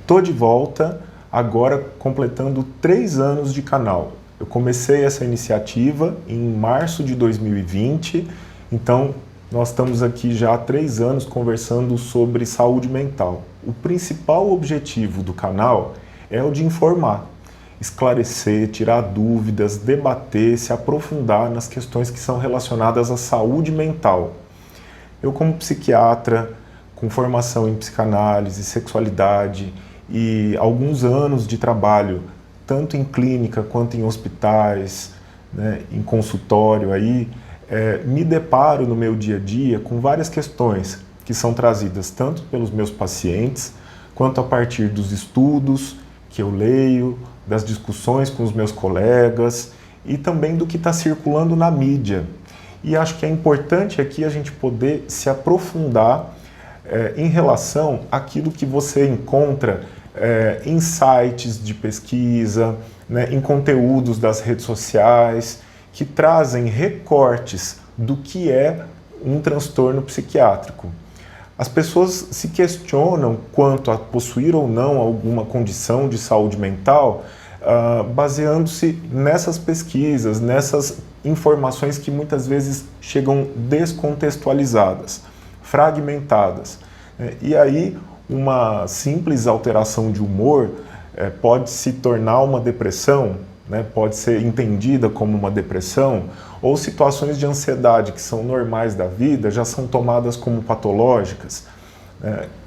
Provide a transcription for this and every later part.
Tô de volta, agora completando 3 anos de canal. Eu comecei essa iniciativa em março de 2020, então nós estamos aqui já há 3 anos conversando sobre saúde mental. O principal objetivo do canal é o de informar, esclarecer, tirar dúvidas, debater, se aprofundar nas questões que são relacionadas à saúde mental. Eu, como psiquiatra, com formação em psicanálise, sexualidade e alguns anos de trabalho, tanto em clínica quanto em hospitais, né, em consultório, me deparo no meu dia a dia com várias questões que são trazidas tanto pelos meus pacientes, quanto a partir dos estudos que eu leio, das discussões com os meus colegas e também do que está circulando na mídia. E acho que é importante aqui a gente poder se aprofundar em relação àquilo que você encontra em sites de pesquisa, né, em conteúdos das redes sociais, que trazem recortes do que é um transtorno psiquiátrico. As pessoas se questionam quanto a possuir ou não alguma condição de saúde mental, baseando-se nessas pesquisas, nessas informações que muitas vezes chegam descontextualizadas, fragmentadas. E aí, uma simples alteração de humor pode se tornar uma depressão, né? Pode ser entendida como uma depressão, ou situações de ansiedade que são normais da vida já são tomadas como patológicas.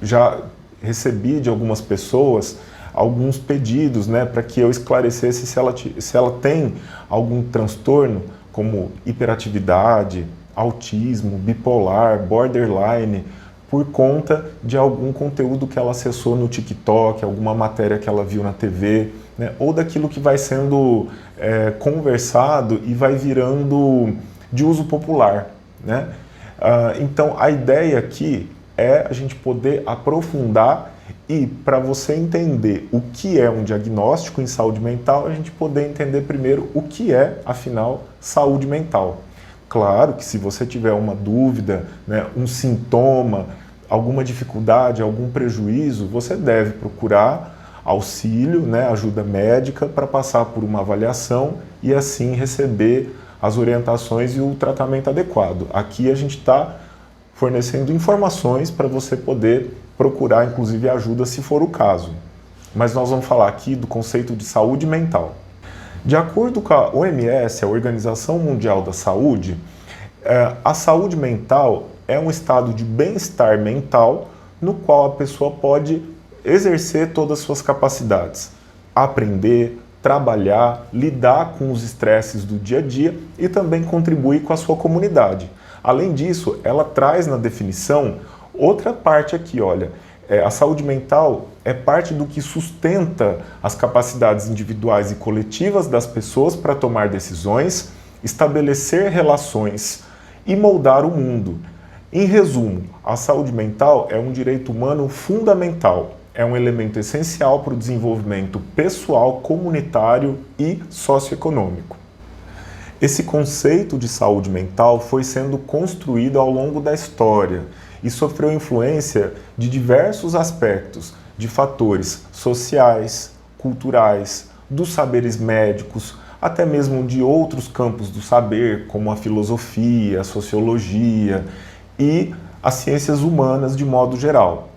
Já recebi de algumas pessoas alguns pedidos, né, para que eu esclarecesse se ela tem algum transtorno, como hiperatividade, autismo, bipolar, borderline, por conta de algum conteúdo que ela acessou no TikTok, alguma matéria que ela viu na TV, né, ou daquilo que vai sendo conversado e vai virando de uso popular, né? Então, a ideia aqui é a gente poder aprofundar e, para você entender o que é um diagnóstico em saúde mental, a gente poder entender primeiro o que é, afinal, saúde mental. Claro que se você tiver uma dúvida, né, um sintoma, alguma dificuldade, algum prejuízo, você deve procurar auxílio, né, ajuda médica para passar por uma avaliação e assim receber as orientações e o tratamento adequado. Aqui a gente está fornecendo informações para você poder procurar, inclusive, ajuda se for o caso. Mas nós vamos falar aqui do conceito de saúde mental. De acordo com a OMS, a Organização Mundial da Saúde, a saúde mental é um estado de bem-estar mental no qual a pessoa pode exercer todas as suas capacidades, aprender, trabalhar, lidar com os estresses do dia a dia e também contribuir com a sua comunidade. Além disso, ela traz na definição outra parte aqui, olha, a saúde mental é parte do que sustenta as capacidades individuais e coletivas das pessoas para tomar decisões, estabelecer relações e moldar o mundo. Em resumo, a saúde mental é um direito humano fundamental, é um elemento essencial para o desenvolvimento pessoal, comunitário e socioeconômico. Esse conceito de saúde mental foi sendo construído ao longo da história e sofreu influência de diversos aspectos, de fatores sociais, culturais, dos saberes médicos, até mesmo de outros campos do saber, como a filosofia, a sociologia e as ciências humanas de modo geral.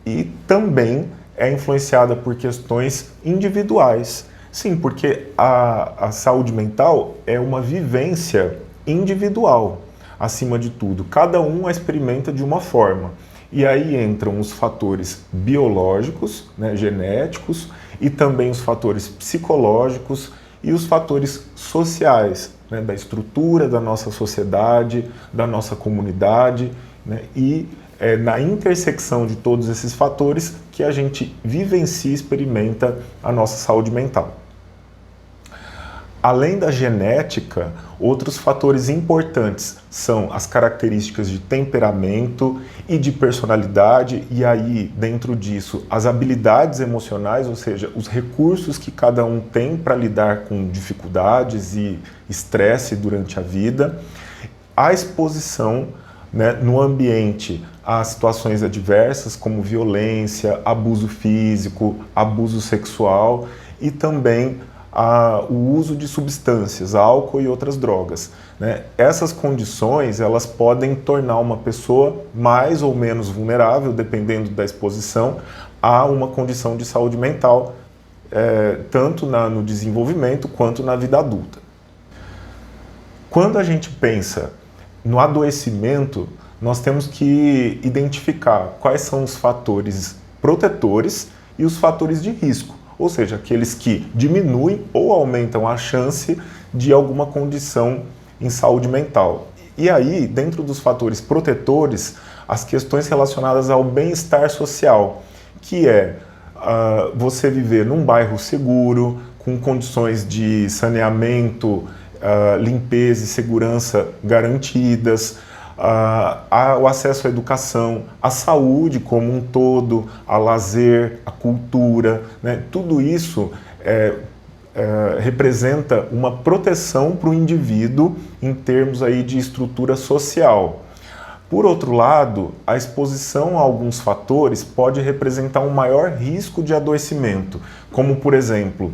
E também é influenciada por questões individuais. Sim, porque a saúde mental é uma vivência individual, acima de tudo. Cada um a experimenta de uma forma. E aí entram os fatores biológicos, né, genéticos, e também os fatores psicológicos e os fatores sociais, né, da estrutura da nossa sociedade, da nossa comunidade, né, e na intersecção de todos esses fatores que a gente vivencia e experimenta a nossa saúde mental. Além da genética, outros fatores importantes são as características de temperamento e de personalidade, e aí, dentro disso, as habilidades emocionais, ou seja, os recursos que cada um tem para lidar com dificuldades e estresse durante a vida, a exposição né? No ambiente, há situações adversas como violência, abuso físico, abuso sexual e também o uso de substâncias, álcool e outras drogas, né? Essas condições, elas podem tornar uma pessoa mais ou menos vulnerável, dependendo da exposição, a uma condição de saúde mental, tanto no desenvolvimento quanto na vida adulta. Quando a gente pensa no adoecimento, nós temos que identificar quais são os fatores protetores e os fatores de risco, ou seja, aqueles que diminuem ou aumentam a chance de alguma condição em saúde mental. E aí, dentro dos fatores protetores, as questões relacionadas ao bem-estar social, que é você viver num bairro seguro, com condições de saneamento, limpeza e segurança garantidas, o acesso à educação, à saúde como um todo, a lazer, a cultura, né? Tudo isso representa uma proteção para o indivíduo em termos aí de estrutura social. Por outro lado, a exposição a alguns fatores pode representar um maior risco de adoecimento, como, por exemplo,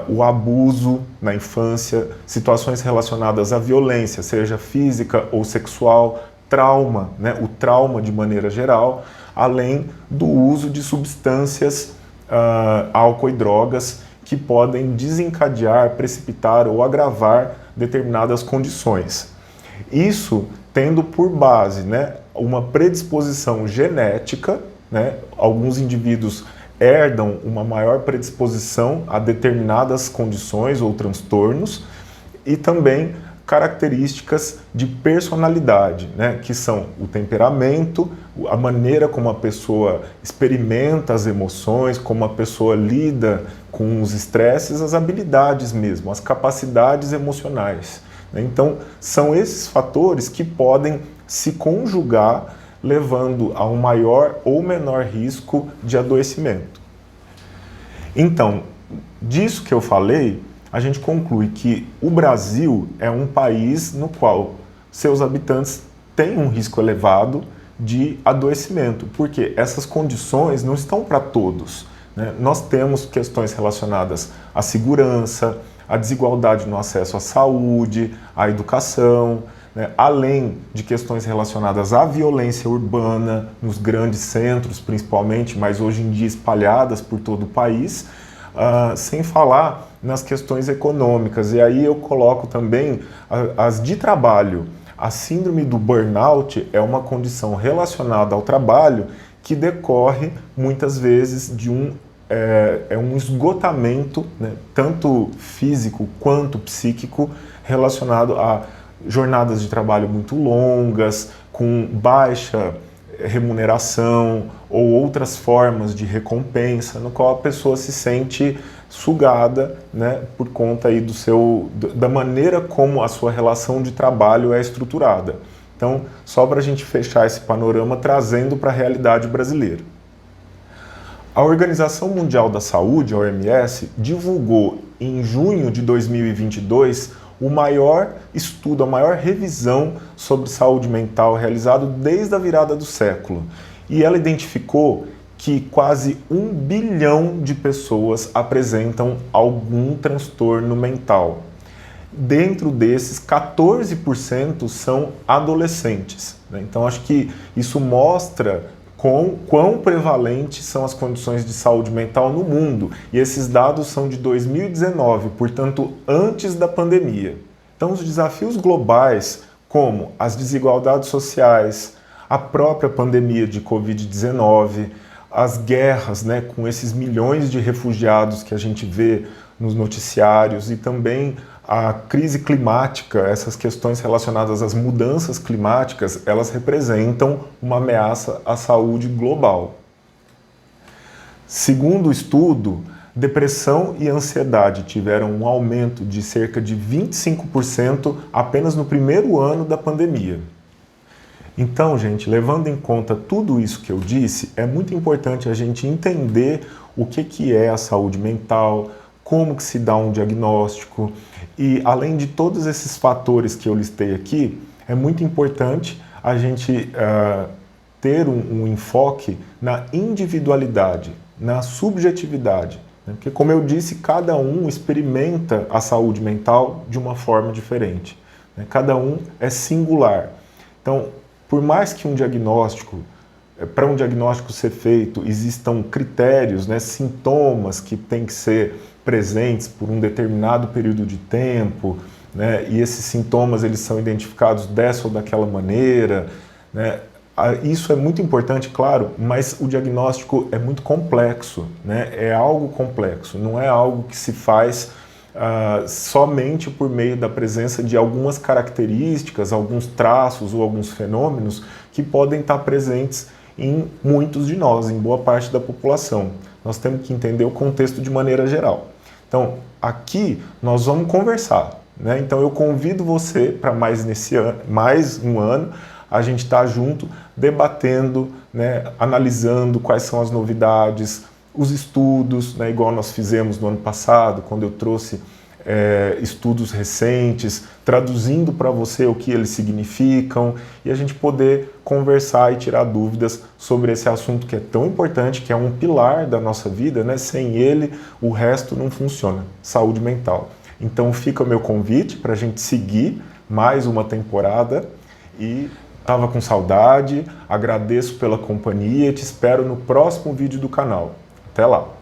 o abuso na infância, situações relacionadas à violência, seja física ou sexual, trauma, né, o trauma de maneira geral, além do uso de substâncias, álcool e drogas, que podem desencadear, precipitar ou agravar determinadas condições. Isso tendo por base, né, uma predisposição genética, né, alguns indivíduos herdam uma maior predisposição a determinadas condições ou transtornos e também características de personalidade, né, que são o temperamento, a maneira como a pessoa experimenta as emoções, como a pessoa lida com os estresses, as habilidades mesmo, as capacidades emocionais. Então, são esses fatores que podem se conjugar, levando a um maior ou menor risco de adoecimento. Então, disso que eu falei, a gente conclui que o Brasil é um país no qual seus habitantes têm um risco elevado de adoecimento, porque essas condições não estão para todos, né? Nós temos questões relacionadas à segurança, a desigualdade no acesso à saúde, à educação, né? Além de questões relacionadas à violência urbana, nos grandes centros principalmente, mas hoje em dia espalhadas por todo o país, sem falar nas questões econômicas. E aí eu coloco também as de trabalho. A síndrome do burnout é uma condição relacionada ao trabalho que decorre muitas vezes de um esgotamento, né, tanto físico quanto psíquico, relacionado a jornadas de trabalho muito longas, com baixa remuneração ou outras formas de recompensa, no qual a pessoa se sente sugada, né, por conta aí da maneira como a sua relação de trabalho é estruturada. Então, só para a gente fechar esse panorama trazendo para a realidade brasileira. A Organização Mundial da Saúde, a OMS, divulgou em junho de 2022 o maior estudo, a maior revisão sobre saúde mental realizado desde a virada do século. E ela identificou que quase 1 bilhão de pessoas apresentam algum transtorno mental. Dentro desses, 14% são adolescentes, né? Então, acho que isso mostra quão prevalentes são as condições de saúde mental no mundo. E esses dados são de 2019, portanto, antes da pandemia. Então, os desafios globais, como as desigualdades sociais, a própria pandemia de Covid-19, as guerras, né, com esses milhões de refugiados que a gente vê nos noticiários, e também a crise climática, essas questões relacionadas às mudanças climáticas, elas representam uma ameaça à saúde global. Segundo o estudo, depressão e ansiedade tiveram um aumento de cerca de 25% apenas no primeiro ano da pandemia. Então, gente, levando em conta tudo isso que eu disse, é muito importante a gente entender o que é a saúde mental, como que se dá um diagnóstico e, além de todos esses fatores que eu listei aqui, é muito importante a gente ter um enfoque na individualidade, na subjetividade. Né? Porque, como eu disse, cada um experimenta a saúde mental de uma forma diferente. Né? Cada um é singular. Então, por mais que para um diagnóstico ser feito, existam critérios, né, sintomas que têm que ser presentes por um determinado período de tempo, né, e esses sintomas eles são identificados dessa ou daquela maneira, né, isso é muito importante, claro, mas o diagnóstico é muito complexo, né, é algo complexo, não é algo que se faz somente por meio da presença de algumas características, alguns traços ou alguns fenômenos que podem estar presentes em muitos de nós, em boa parte da população. Nós temos que entender o contexto de maneira geral. Então, aqui nós vamos conversar, né? Então eu convido você para mais um ano, a gente está junto, debatendo, né? Analisando quais são as novidades, os estudos, né? Igual nós fizemos no ano passado, quando eu trouxe estudos recentes, traduzindo para você o que eles significam e a gente poder conversar e tirar dúvidas sobre esse assunto que é tão importante, que é um pilar da nossa vida, né? Sem ele, o resto não funciona. Saúde mental. Então fica o meu convite para a gente seguir mais uma temporada e estava com saudade, agradeço pela companhia e te espero no próximo vídeo do canal. Até lá!